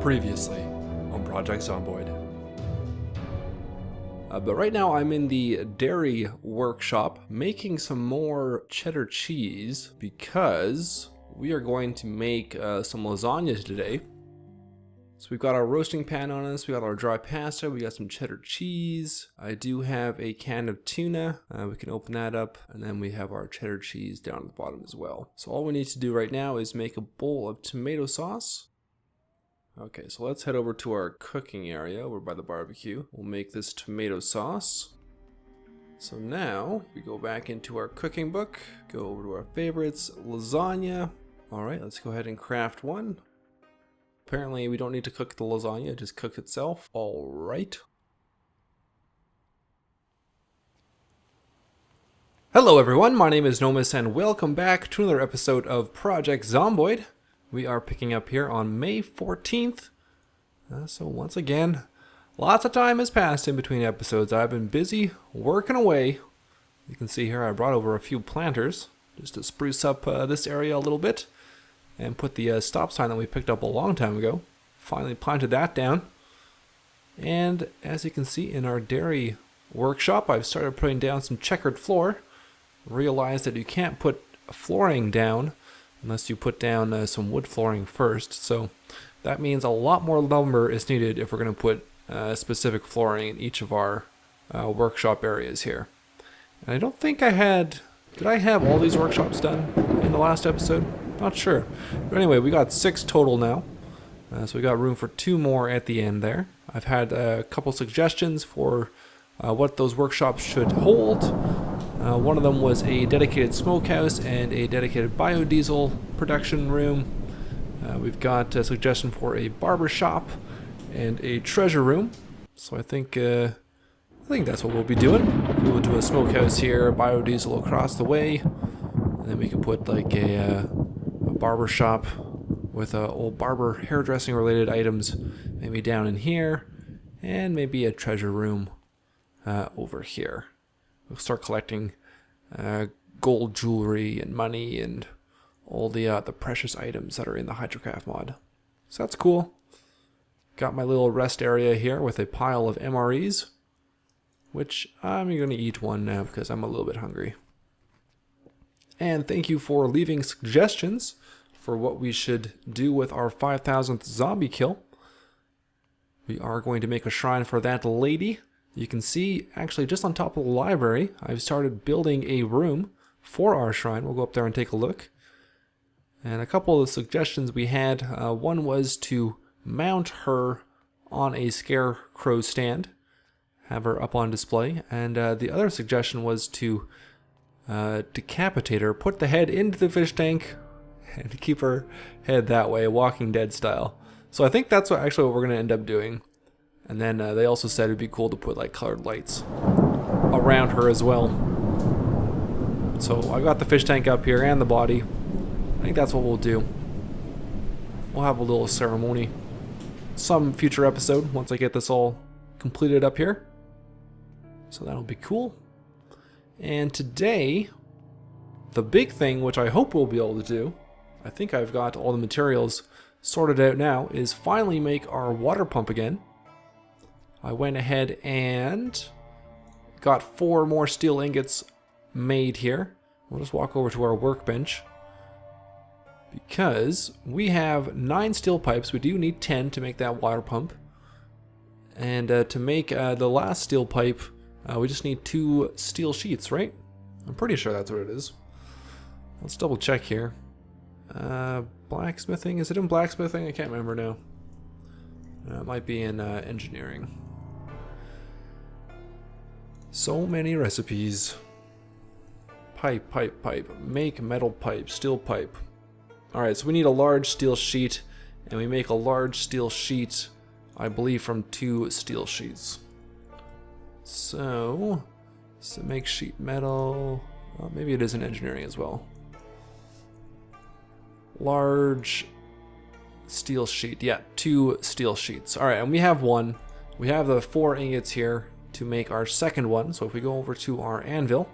Previously on Project Zomboid. But right now I'm in the dairy workshop making some more cheddar cheese because we are going to make some lasagna today. So we've got our roasting pan on us, we got our dry pasta, we got some cheddar cheese. I do have a can of tuna, we can open that up, and then we have our cheddar cheese down at the bottom as well. So all we need to do right now is make a bowl of tomato sauce. Okay, so let's head over to our cooking area over by the barbecue. We'll make this tomato sauce. So now we go back into our cooking book, go over to our favorites, lasagna. All right, let's go ahead and craft one. Apparently we don't need to cook the lasagna, it just cooks itself. All right. Hello everyone, my name is Nomus and welcome back to another episode of Project Zomboid. We are picking up here on May 14th. So once again, lots of time has passed in between episodes. I've been busy working away. You can see here I brought over a few planters just to spruce up this area a little bit and put the stop sign that we picked up a long time ago. Finally planted that down. And as you can see in our dairy workshop, I've started putting down some checkered floor. Realized that you can't put flooring down unless you put down some wood flooring first. So that means a lot more lumber is needed if we're going to put specific flooring in each of our workshop areas here. And I don't think I had... Did I have all these workshops done in the last episode? Not sure. But anyway, we got 6 total now. So we got room for 2 more at the end there. I've had a couple suggestions for what those workshops should hold. One of them was a dedicated smokehouse and a dedicated biodiesel production room. We've got a suggestion for a barber shop and a treasure room. So I think that's what we'll be doing. We'll do a smokehouse here, biodiesel across the way, and then we can put like a barber shop with old barber hairdressing related items maybe down in here, and maybe a treasure room over here. We'll start collecting gold jewelry and money and all the precious items that are in the Hydrocraft mod. So that's cool. Got my little rest area here with a pile of MREs, which I'm going to eat one now because I'm a little bit hungry. And thank you for leaving suggestions for what we should do with our 5,000th zombie kill. We are going to make a shrine for that lady. You can see, actually, just on top of the library, I've started building a room for our shrine. We'll go up there and take a look. And a couple of the suggestions we had, one was to mount her on a scarecrow stand, have her up on display, and the other suggestion was to decapitate her, put the head into the fish tank, and keep her head that way, Walking Dead style. So I think that's what we're going to end up doing. And then they also said it'd be cool to put like colored lights around her as well. So I got the fish tank up here and the body. I think that's what we'll do. We'll have a little ceremony. Some future episode once I get this all completed up here. So that'll be cool. And today, the big thing, which I hope we'll be able to do, I think I've got all the materials sorted out now, is finally make our water pump again. I went ahead and got 4 more steel ingots made here. We'll just walk over to our workbench. Because we have 9 steel pipes, we do need 10 to make that water pump. And to make the last steel pipe, we just need 2 steel sheets, right? I'm pretty sure that's what it is. Let's double check here. Blacksmithing, is it in blacksmithing? I can't remember now. It might be in engineering. So many recipes. Pipe, pipe, pipe. Make metal pipe, steel pipe. Alright, so we need a large steel sheet, and we make a large steel sheet, I believe, from 2 steel sheets. So make sheet metal. Well, maybe it is in engineering as well. Large steel sheet. Yeah, 2 steel sheets. Alright, and we have one. We have the 4 ingots here to make our second one. So if we go over to our anvil,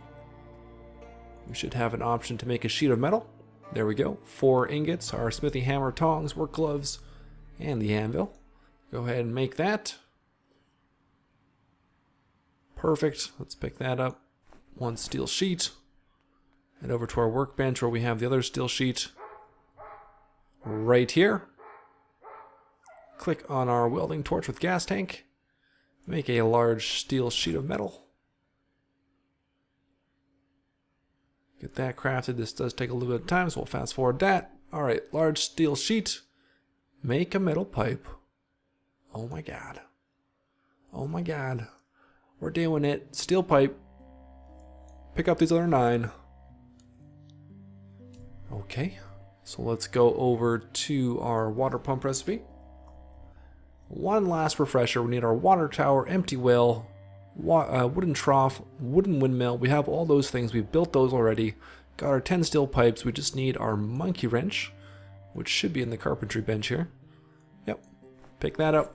we should have an option to make a sheet of metal. There we go. 4 ingots, our smithy hammer, tongs, work gloves, and the anvil. Go ahead and make that. Perfect. Let's pick that up. One steel sheet. Head over to our workbench where we have the other steel sheet right here. Click on our welding torch with gas tank. Make a large steel sheet of metal. Get that crafted. This does take a little bit of time, so we'll fast forward that. Alright, large steel sheet. Make a metal pipe. Oh my god. Oh my god. We're doing it. Steel pipe. Pick up these other 9. Okay, so let's go over to our water pump recipe. One last refresher. We need our water tower, empty well, wooden trough, wooden windmill. We have all those things. We've built those already. Got our 10 steel pipes. We just need our monkey wrench, which should be in the carpentry bench here. Yep, pick that up.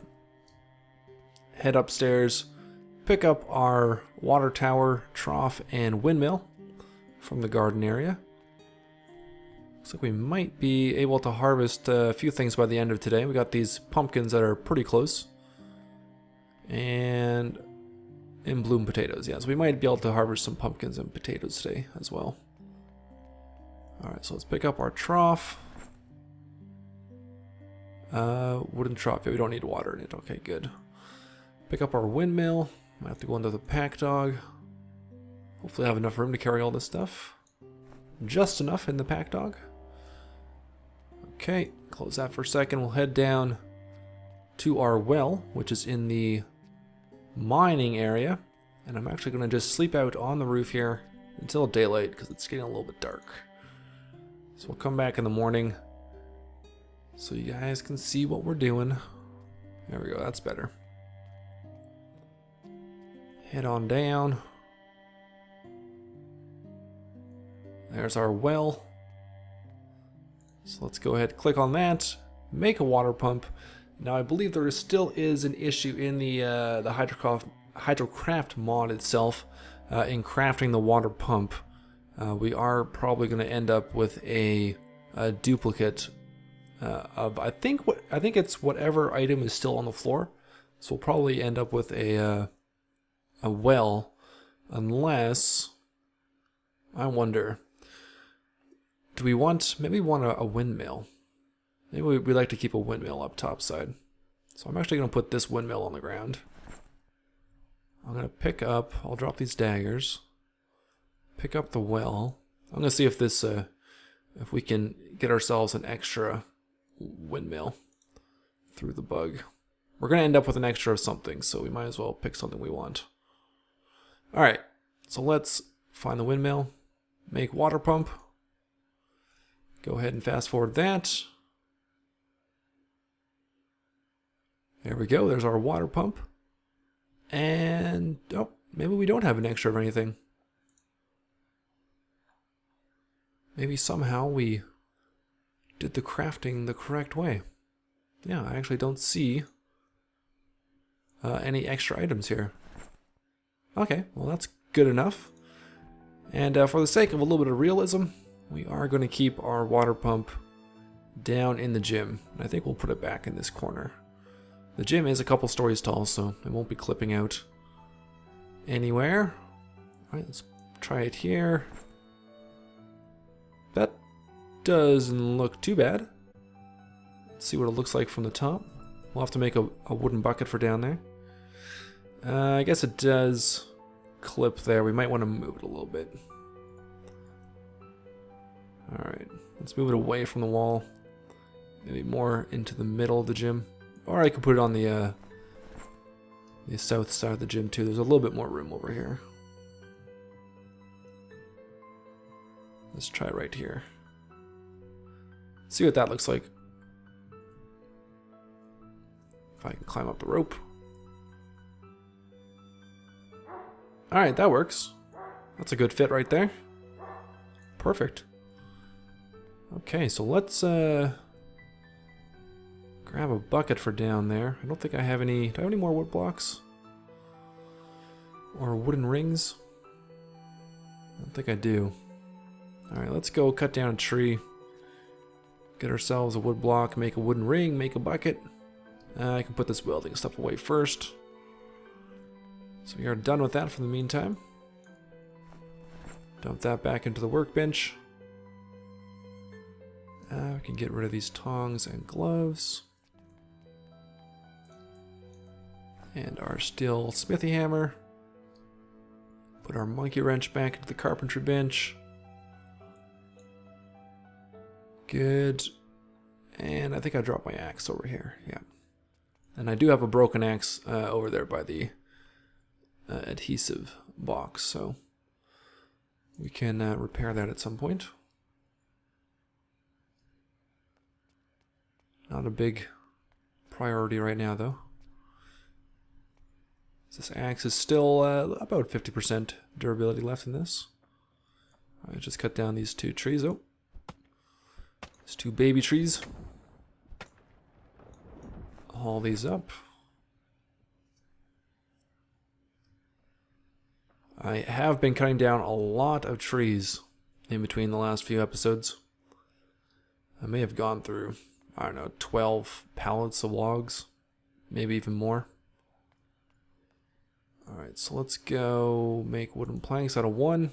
Head upstairs. Pick up our water tower, trough, and windmill from the garden area. Looks like we might be able to harvest a few things by the end of today. We got these pumpkins that are pretty close. And bloom potatoes, yeah. So we might be able to harvest some pumpkins and potatoes today as well. Alright, so let's pick up our trough. Wooden trough, yeah, we don't need water in it. Okay, good. Pick up our windmill. Might have to go into the pack dog. Hopefully I have enough room to carry all this stuff. Just enough in the pack dog. Okay, close that for a second. We'll head down to our well, which is in the mining area. And I'm actually going to just sleep out on the roof here until daylight because it's getting a little bit dark. So we'll come back in the morning so you guys can see what we're doing. There we go, that's better. Head on down. There's our well. So let's go ahead, click on that, make a water pump. Now I believe there still is an issue in the Hydrocraft mod itself in crafting the water pump. We are probably going to end up with a duplicate of I think it's whatever item is still on the floor. So we'll probably end up with a well, unless I wonder. Do we want, maybe we want a windmill. Maybe we'd like to keep a windmill up top side. So I'm actually going to put this windmill on the ground. I'm going to pick up, I'll drop these daggers. Pick up the well. I'm going to see if this, if we can get ourselves an extra windmill through the bug. We're going to end up with an extra of something, so we might as well pick something we want. Alright, so let's find the windmill. Make water pump. Go ahead and fast forward that. There we go, there's our water pump. And, oh, maybe we don't have an extra of anything. Maybe somehow we did the crafting the correct way. Yeah, I actually don't see any extra items here. Okay, well that's good enough. And for the sake of a little bit of realism, we are going to keep our water pump down in the gym. I think we'll put it back in this corner. The gym is a couple stories tall, so it won't be clipping out anywhere. Alright, let's try it here. That doesn't look too bad. Let's see what it looks like from the top. We'll have to make a wooden bucket for down there. I guess it does clip there. We might want to move it a little bit. Alright, let's move it away from the wall. Maybe more into the middle of the gym. Or I could put it on the south side of the gym too. There's a little bit more room over here. Let's try right here. See what that looks like. If I can climb up the rope. Alright, that works. That's a good fit right there. Perfect. Okay, so let's grab a bucket for down there. I don't think I have any. Do I have any more wood blocks? Or wooden rings? I don't think I do. Alright, let's go cut down a tree. Get ourselves a wood block, make a wooden ring, make a bucket. I can put this welding stuff away first. So we are done with that for the meantime. Dump that back into the workbench. We can get rid of these tongs and gloves. And our steel smithy hammer. Put our monkey wrench back into the carpentry bench. Good. And I think I dropped my axe over here. Yeah. And I do have a broken axe over there by the adhesive box, so we can repair that at some point. Not a big priority right now, though. This axe is still about 50% durability left in this. I just cut down these 2 trees. Oh, these 2 baby trees. Haul these up. I have been cutting down a lot of trees in between the last few episodes. I may have gone through, I don't know, 12 pallets of logs, maybe even more. Alright, so let's go make wooden planks out of 1.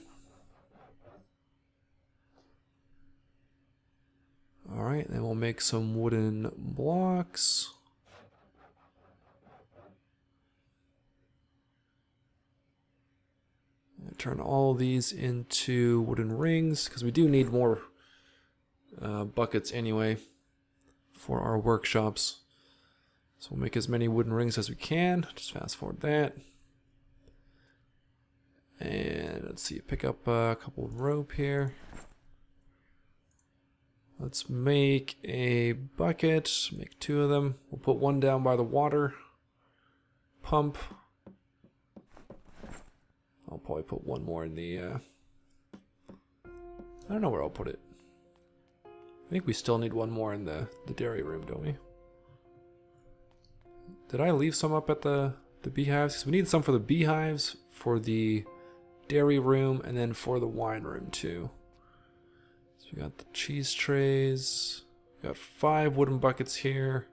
Alright, then we'll make some wooden blocks. Turn all these into wooden rings, because we do need more buckets anyway for our workshops. So we'll make as many wooden rings as we can. Just fast forward that. And let's see, pick up a couple of rope here. Let's make a bucket, make 2 of them. We'll put 1 down by the water pump. I'll probably put 1 more in the, I don't know where I'll put it. I think we still need 1 more in the dairy room, don't we? Did I leave some up at the beehives? 'Cause we need some for the beehives, for the dairy room, and then for the wine room too. So we got the cheese trays. We got 5 wooden buckets here.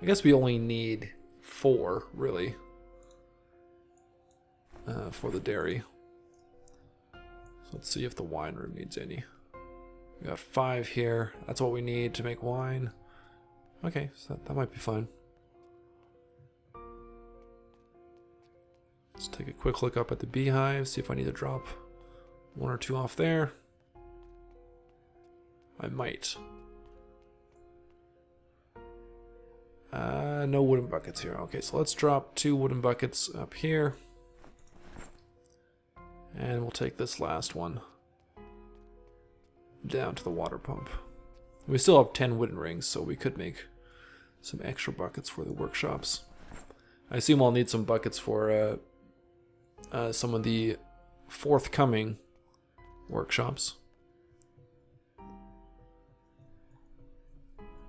I guess we only need 4, really. For the dairy. So let's see if the wine room needs any. We got 5 here. That's what we need to make wine. Okay, so that might be fine. Let's take a quick look up at the beehive, see if I need to drop 1 or 2 off there. I might. No wooden buckets here. Okay, so let's drop 2 wooden buckets up here. And we'll take this last one down to the water pump. We still have 10 wooden rings, so we could make some extra buckets for the workshops. I assume I'll need some buckets for some of the forthcoming workshops.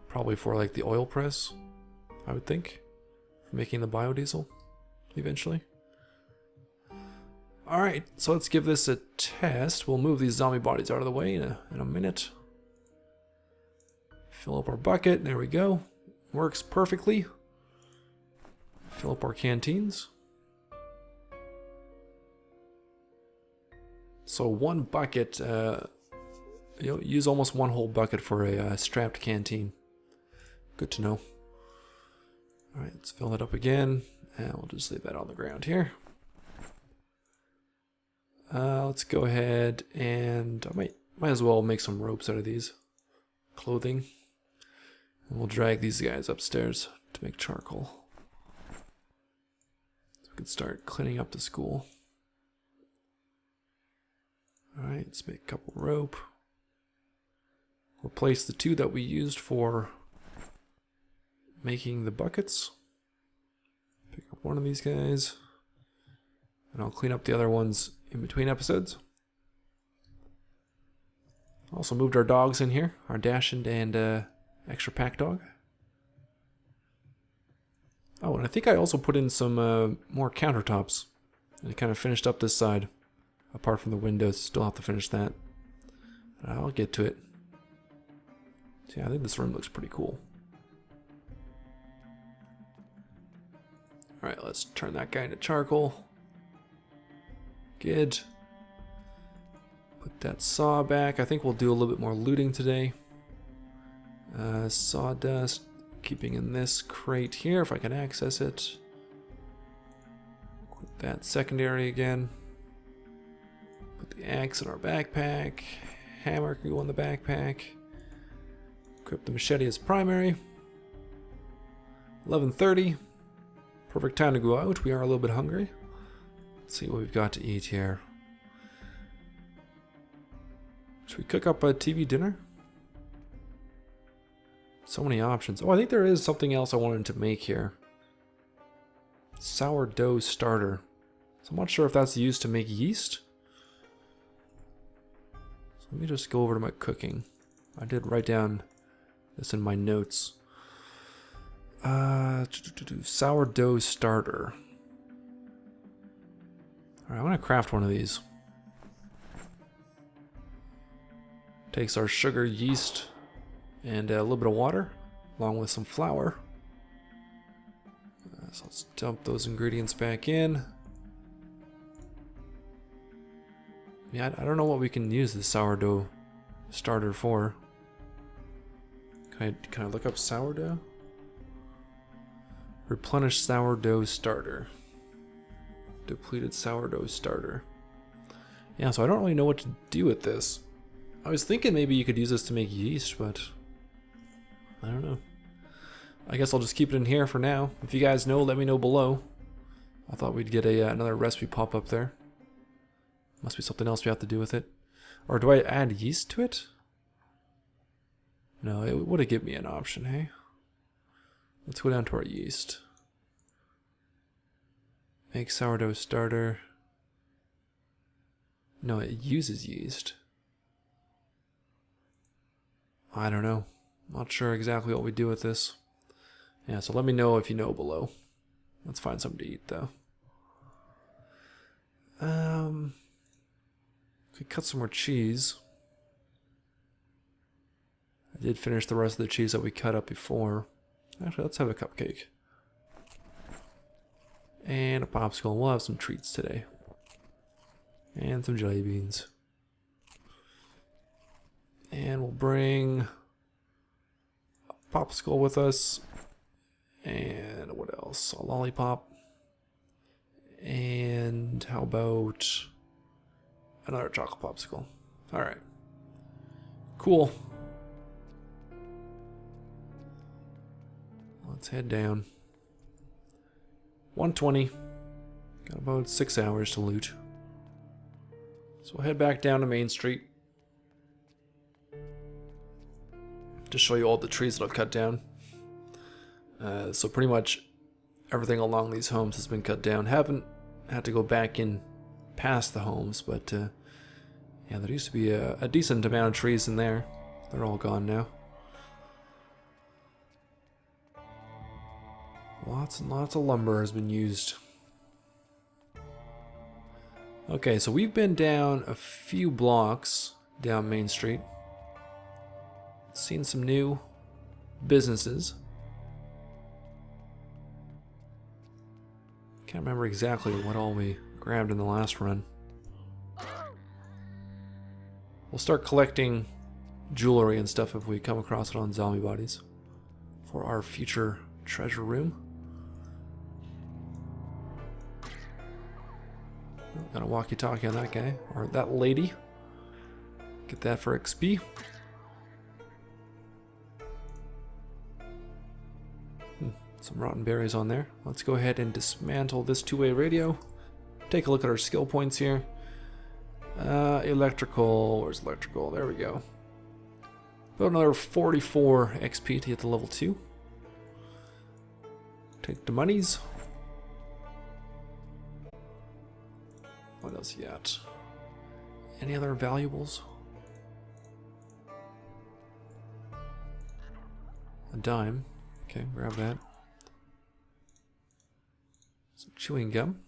Probably for like the oil press, I would think, for making the biodiesel eventually. Alright, so let's give this a test. We'll move these zombie bodies out of the way in a minute. Fill up our bucket, there we go. Works perfectly. Fill up our canteens. So 1 bucket, you'll use almost 1 whole bucket for a strapped canteen. Good to know. Alright, let's fill it up again, and we'll just leave that on the ground here. Let's go ahead and I might as well make some ropes out of these. Clothing. And we'll drag these guys upstairs to make charcoal. So we can start cleaning up the school. Alright, let's make a couple rope. Replace the 2 that we used for making the buckets. Pick up 1 of these guys. And I'll clean up the other ones in between episodes. Also moved our dogs in here, our Dachshund and extra pack dog. Oh, and I think I also put in some more countertops. And kind of finished up this side. Apart from the windows, still have to finish that. I'll get to it. So yeah, I think this room looks pretty cool. Alright, let's turn that guy into charcoal. Good. Put that saw back. I think we'll do a little bit more looting today. Sawdust, keeping in this crate here if I can access it. Put that secondary again. Put the axe in our backpack. Hammer can go in the backpack. Equip the machete as primary. 11:30. Perfect time to go out. We are a little bit hungry. Let's see what we've got to eat here. Should we cook up a TV dinner? So many options. Oh, I think there is something else I wanted to make here. Sourdough Starter. So I'm not sure if that's used to make yeast. So let me just go over to my cooking. I did write down this in my notes. Sourdough Starter. Alright, I'm gonna craft one of these. Takes our sugar, yeast, and a little bit of water, along with some flour. So let's dump those ingredients back in. Yeah, I don't know what we can use the sourdough starter for. Can I look up sourdough? Replenish sourdough starter. Depleted sourdough starter. Yeah, so I don't really know what to do with this. I was thinking maybe you could use this to make yeast, but I don't know. I guess I'll just keep it in here for now. If you guys know, let me know below. I thought we'd get another recipe pop up there. Must be something else we have to do with it. Or do I add yeast to it? No, it would have given me an option, hey? Let's go down to our yeast. Make sourdough starter. No, it uses yeast. I don't know. Not sure exactly what we do with this. Yeah, so let me know if you know below. Let's find something to eat though. Could cut some more cheese. I did finish the rest of the cheese that we cut up before. Actually, let's have a cupcake. And a popsicle. We'll have some treats today. And some jelly beans. And we'll bring a popsicle with us. And what else? A lollipop. And how about another chocolate popsicle? Alright. Cool. Let's head down. 1:20. Got about 6 hours to loot. So we'll head back down to Main Street to show you all the trees that I've cut down. So pretty much everything along these homes has been cut down. Haven't had to go back in past the homes, but yeah, there used to be a decent amount of trees in there. They're all gone now. Lots and lots of lumber has been used. Okay, so we've been down a few blocks down Main Street. Seen some new businesses. Can't remember exactly what all we grabbed in the last run. We'll start collecting jewelry and stuff if we come across it on zombie bodies for our future treasure room. Got a walkie-talkie on that guy, or that lady. Get that for XP. Some rotten berries on there. Let's go ahead and dismantle this two-way radio. Take a look at our skill points here. Electrical, where's electrical? There we go. About another 44 XP to get to level 2. Take the monies. What else yet? Any other valuables? A dime. Okay, grab that. Some chewing gum.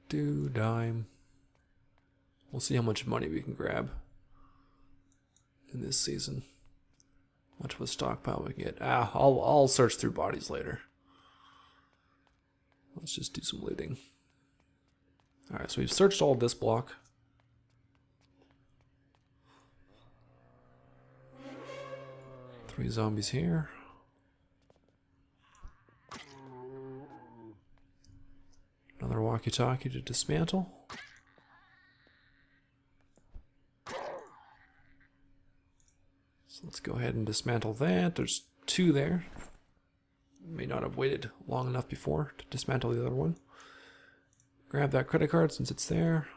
Dime. We'll see how much money we can grab in this season. Much of a stockpile we can get. I'll search through bodies later. Let's just do some looting. Alright, so we've searched all of this block. Three zombies here. Another walkie-talkie to dismantle. So let's go ahead and dismantle that. There's two there. May not have waited long enough before to dismantle the other one. Grab that credit card since it's there.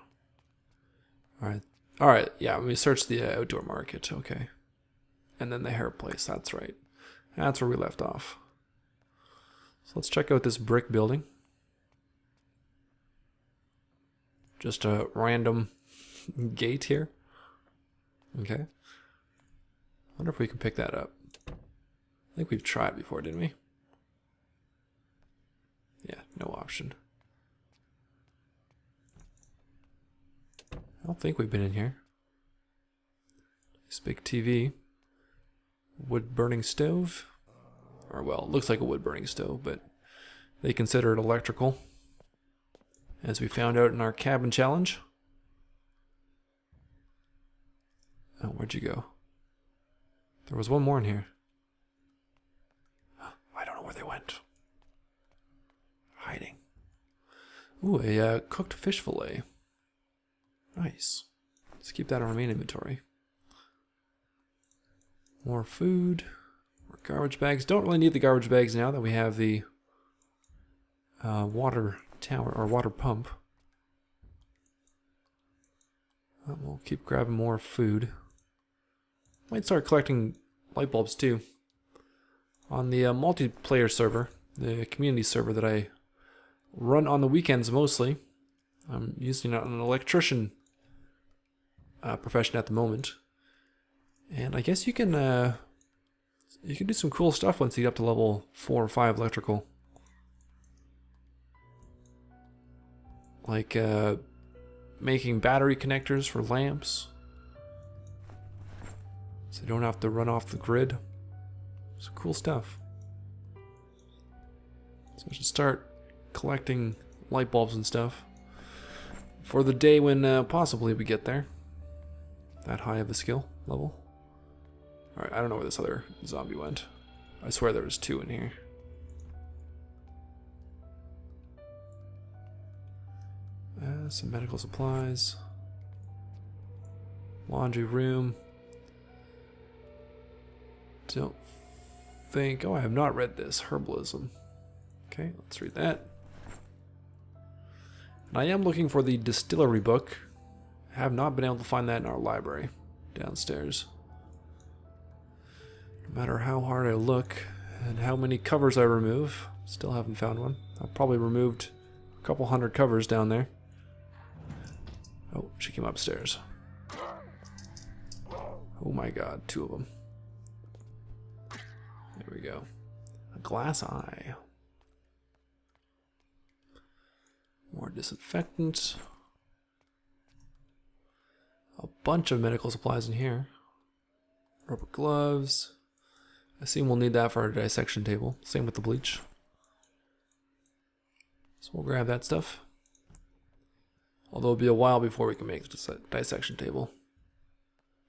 Alright. Alright, yeah, we searched the outdoor market. Okay. And then the hair place. That's right. That's where we left off. So let's check out this brick building. Just a random gate here. Okay. Wonder if we can pick that up. I think we've tried before, didn't we? Yeah, no option. I don't think we've been in here. This big TV. Wood burning stove. Or, well, it looks like a wood burning stove, but they consider it electrical. As we found out in our cabin challenge. Oh, where'd you go? There was one more in here. I don't know where they went. Hiding. Ooh, a cooked fish fillet. Nice. Let's keep that in our main inventory. More food. More garbage bags. Don't really need the garbage bags now that we have the water tower or water pump. We'll keep grabbing more food. Might start collecting light bulbs too. On the multiplayer server, the community server that I run on the weekends mostly, I'm using an electrician profession at the moment, and I guess you can do some cool stuff once you get up to level 4 or 5 electrical, like making battery connectors for lamps. So you don't have to run off the grid. Some cool stuff. So I should start collecting light bulbs and stuff for the day when possibly we get there. That high of a skill level. Alright, I don't know where this other zombie went. I swear there was 2 in here. Some medical supplies. Laundry room. Don't think... Oh, I have not read this. Herbalism. Okay, let's read that. And I am looking for the distillery book. Have not been able to find that in our library downstairs. No matter how hard I look and how many covers I remove, still haven't found one. I've probably removed a couple hundred covers down there. Oh, she came upstairs. Oh my god, 2 of them. There we go. A glass eye. More disinfectant. A bunch of medical supplies in here. Rubber gloves. I assume we'll need that for our dissection table. Same with the bleach. So we'll grab that stuff. Although it'll be a while before we can make the dissection table.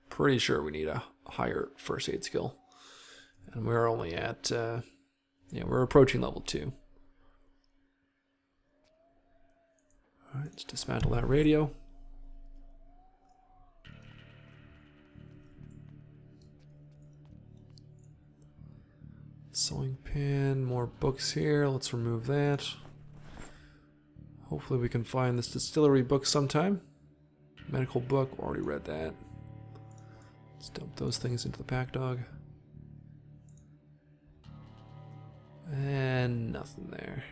Pretty sure we need a higher first aid skill. And we're only at, yeah, we're approaching level 2. Alright, let's dismantle that radio. Sewing pin, more books here. Let's remove that. Hopefully we can find this distillery book sometime. Medical book, already read that. Let's dump those things into the pack dog. And nothing there.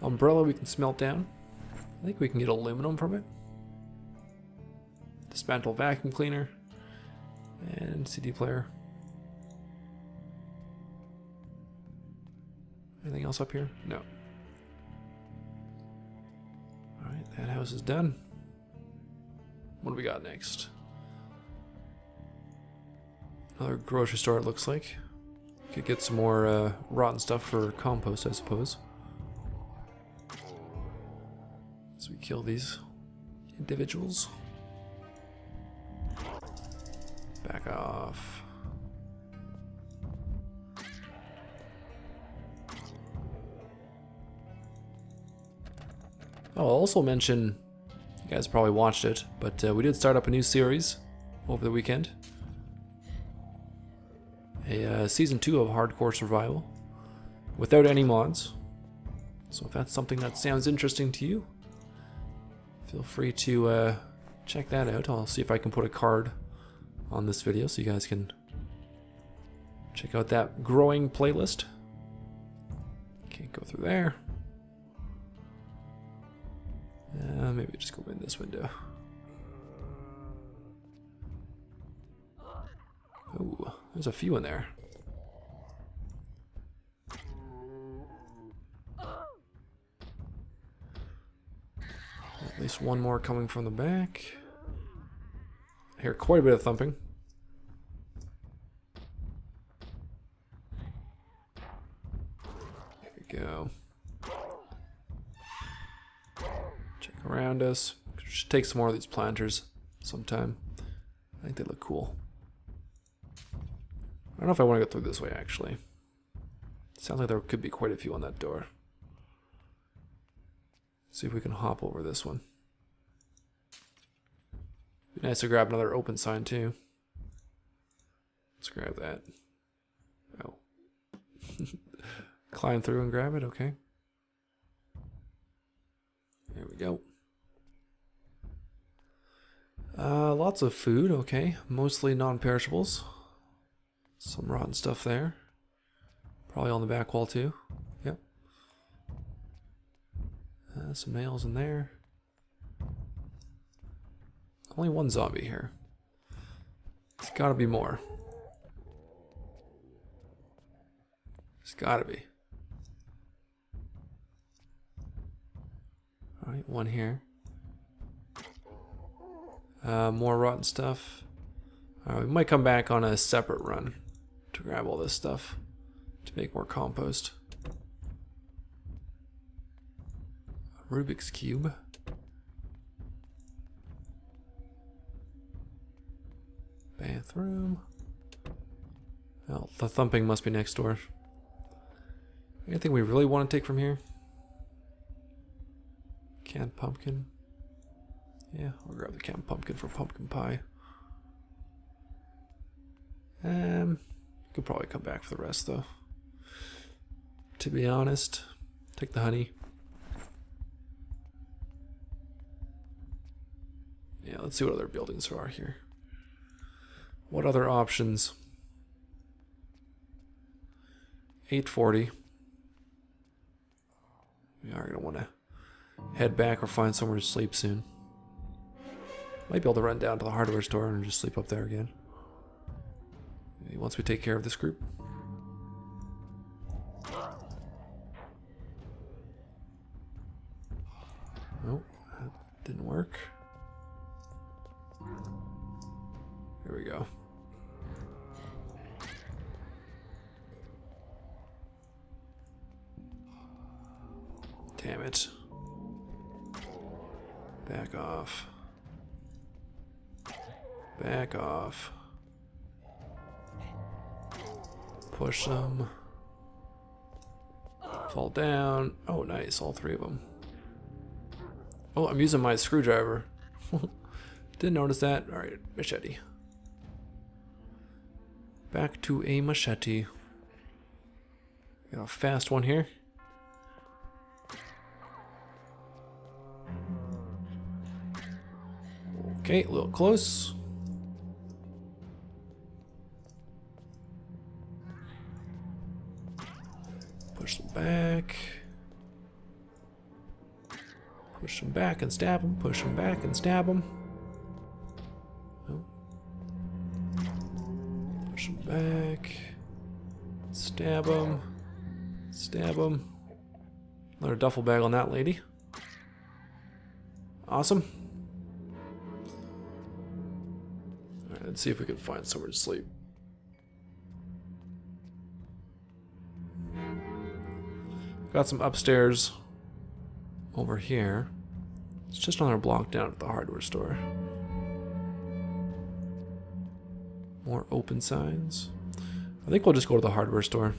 Umbrella we can smelt down. I think we can get aluminum from it. Dismantle vacuum cleaner. And CD player. Anything else up here? No. Alright, that house is done. What do we got next? Another grocery store, it looks like. Could get some more rotten stuff for compost, I suppose. So we kill these individuals. Back off. Oh, I'll also mention, you guys probably watched it, but we did start up a new series over the weekend. A season 2 of Hardcore Survival without any mods. So if that's something that sounds interesting to you, feel free to check that out. I'll see if I can put a card on this video so you guys can check out that growing playlist. Can't go through there. Maybe just go in this window. Ooh, there's a few in there. At least one more coming from the back. I hear quite a bit of thumping. There we go. Check around us. Should take some more of these planters sometime. I think they look cool. I don't know if I want to go through this way, actually. Sounds like there could be quite a few on that door. Let's see if we can hop over this one. Be nice to grab another open sign, too. Let's grab that. Oh. Climb through and grab it, okay. There we go. Lots of food, okay. Mostly non-perishables. Some rotten stuff there. Probably on the back wall too. Yep. Some nails in there. Only one zombie here. There's gotta be more. There's gotta be. Alright, one here. More rotten stuff. Alright, we might come back on a separate run to grab all this stuff to make more compost. A Rubik's Cube. Bathroom. Well, the thumping must be next door. Anything we really want to take from here? Canned pumpkin. Yeah, I'll grab the canned pumpkin for pumpkin pie. Could probably come back for the rest though. To be honest, take the honey. Yeah, let's see what other buildings there are here. What other options? 8:40. We are gonna want to head back or find somewhere to sleep soon. Might be able to run down to the hardware store and just sleep up there again. Once we take care of this group. Oh, that didn't work. Here we go. Damn it. Back off. Back off. Push them. Fall down. Oh, nice. All three of them. Oh, I'm using my screwdriver. Didn't notice that. Alright, machete. Back to a machete. Got a fast one here. Okay, a little close. Push them back. Push them back and stab them. Push them back and stab them. Oh. Push them back. Stab them. Stab them. Another duffel bag on that lady. Awesome. Alright, let's see if we can find somewhere to sleep. Got some upstairs over here. It's just another block down at the hardware store. More open signs. I think we'll just go to the hardware store.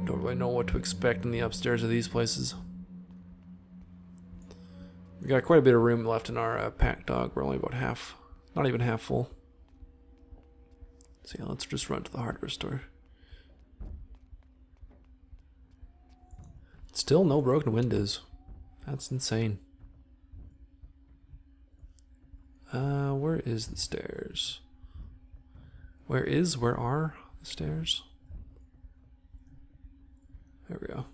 Don't really know what to expect in the upstairs of these places. We got quite a bit of room left in our pack dog. We're only about half, not even half full. So yeah, let's just run to the hardware store. Still no broken windows. That's insane. Where is the stairs? Where are the stairs? There we go.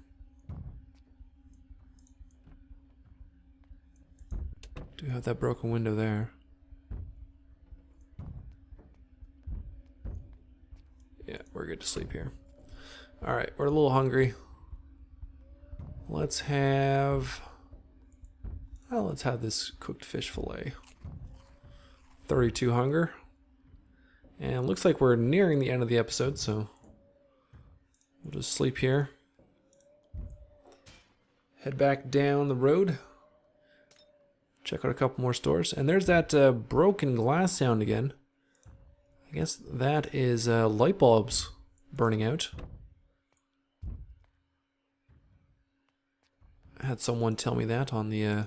Do have that broken window there. Yeah, we're good to sleep here. Alright, we're a little hungry. Let's have this cooked fish fillet. 32 hunger. And looks like we're nearing the end of the episode, so we'll just sleep here. Head back down the road. Check out a couple more stores. And there's that broken glass sound again. I guess that is light bulbs burning out. I had someone tell me that on the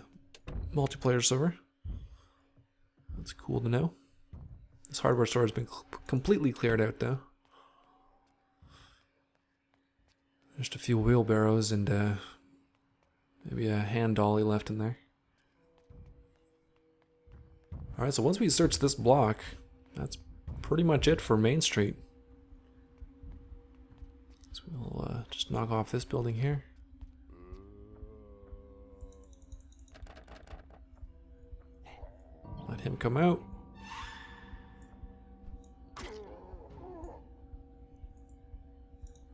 multiplayer server. That's cool to know. This hardware store has been completely cleared out though. Just a few wheelbarrows and maybe a hand dolly left in there. Alright, so once we search this block, that's pretty much it for Main Street. So we'll just knock off this building here. Let him come out.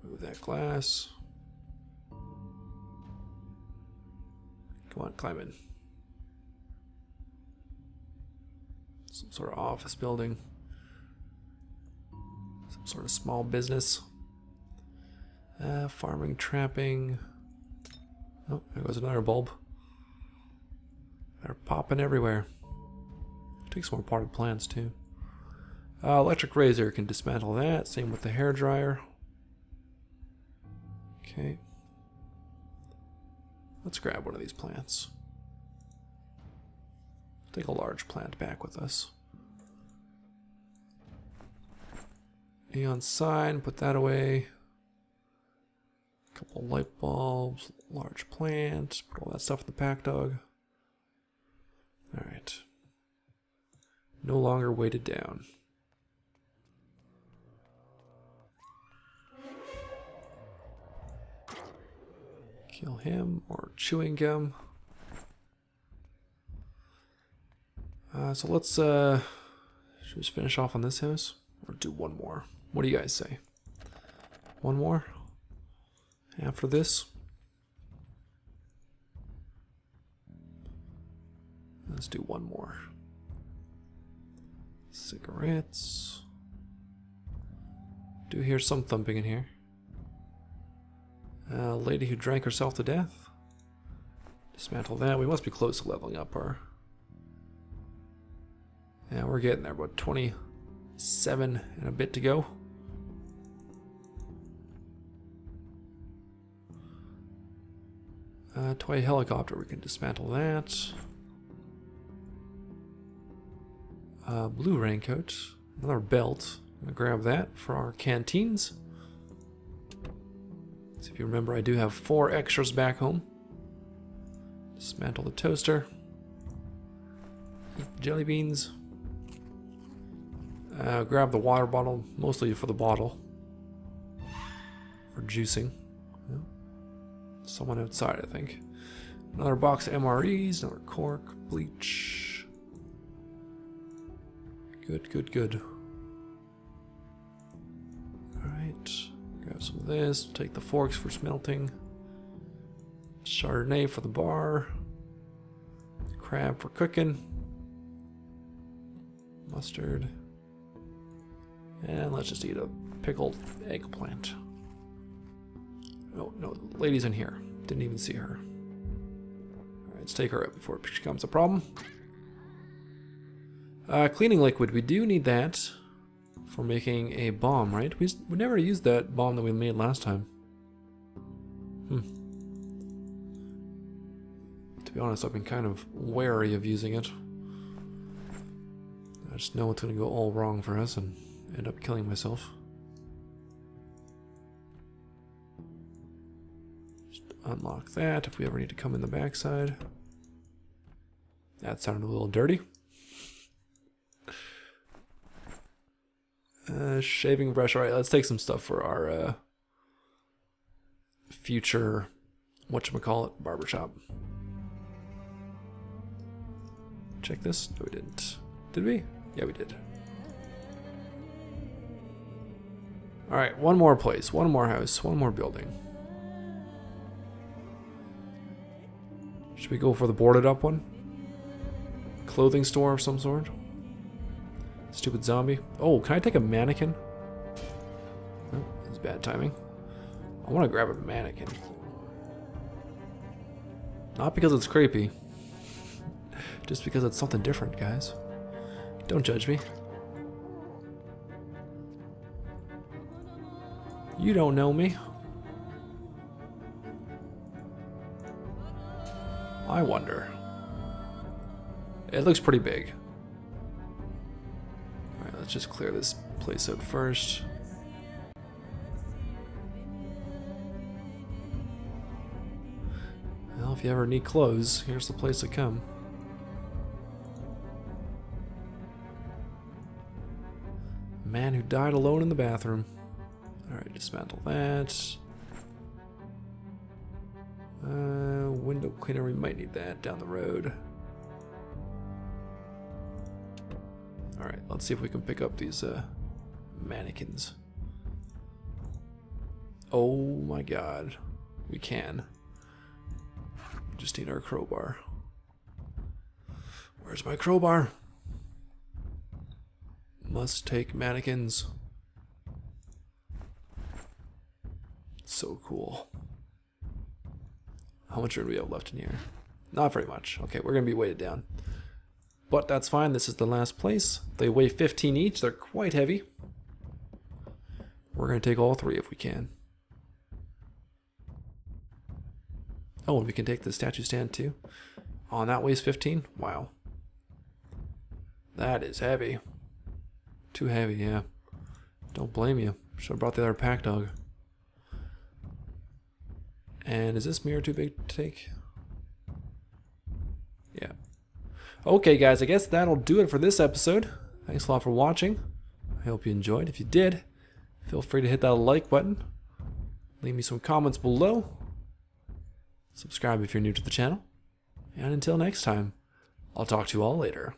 Move that glass. Come on, climb in. Some sort of office building. Some sort of small business. Farming, trapping. Oh, there goes another bulb. They're popping everywhere. Take some more potted plants too. Electric razor can dismantle that. Same with the hair dryer. Okay. Let's grab one of these plants. Take a large plant back with us. Neon sign, put that away. Couple light bulbs, large plant, put all that stuff in the pack dog. Alright. No longer weighted down. Kill him, or chewing gum. So let's should we just finish off on this house? Or do one more? What do you guys say? One more? After this? Let's do one more. Cigarettes. Do hear some thumping in here. A lady who drank herself to death. Dismantle that. We must be close to leveling up our... Yeah, we're getting there. About 27 and a bit to go. Toy helicopter. We can dismantle that. Blue raincoat. Another belt. I'm gonna grab that for our canteens. So if you remember, I do have 4 extras back home. Dismantle the toaster. Eat the jelly beans. Grab the water bottle, mostly for the bottle. For juicing. Yeah. Someone outside, I think. Another box of MREs, another cork, bleach. Good, good, good. Alright. Grab some of this. Take the forks for smelting. Chardonnay for the bar. Crab for cooking. Mustard. And let's just eat a pickled eggplant. Oh, no, the lady's in here. Didn't even see her. Alright, let's take her out before it becomes a problem. Cleaning liquid. We do need that for making a bomb, right? We never used that bomb that we made last time. To be honest, I've been kind of wary of using it. I just know it's going to go all wrong for us and end up killing myself. Just unlock that if we ever need to come in the backside. That sounded a little dirty. Shaving brush. Alright, let's take some stuff for our future, whatchamacallit, barbershop. Check this. No, we didn't. Did we? Yeah, we did. Alright, one more place, one more house, one more building. Should we go for the boarded up one? Clothing store of some sort? Stupid zombie. Oh, can I take a mannequin? Oh, that's bad timing. I want to grab a mannequin. Not because it's creepy. Just because it's something different, guys. Don't judge me. You don't know me. I wonder. It looks pretty big. Alright, let's just clear this place out first. Well, if you ever need clothes, here's the place to come. Man who died alone in the bathroom. Alright, dismantle that. Window cleaner, we might need that down the road. Alright, let's see if we can pick up these mannequins. Oh my god. We can. Just need our crowbar. Where's my crowbar? Must take mannequins. So cool. How much room do we have left in here? Not very much. Okay, we're gonna be weighted down. But that's fine, this is the last place. They weigh 15 each, they're quite heavy. We're gonna take all three if we can. Oh, and we can take the statue stand too. Oh, and that weighs 15? Wow. That is heavy. Too heavy, yeah. Don't blame you. Should have brought the other pack dog. And is this mirror too big to take? Yeah. Okay, guys, I guess that'll do it for this episode. Thanks a lot for watching. I hope you enjoyed. If you did, feel free to hit that like button. Leave me some comments below. Subscribe if you're new to the channel. And until next time, I'll talk to you all later.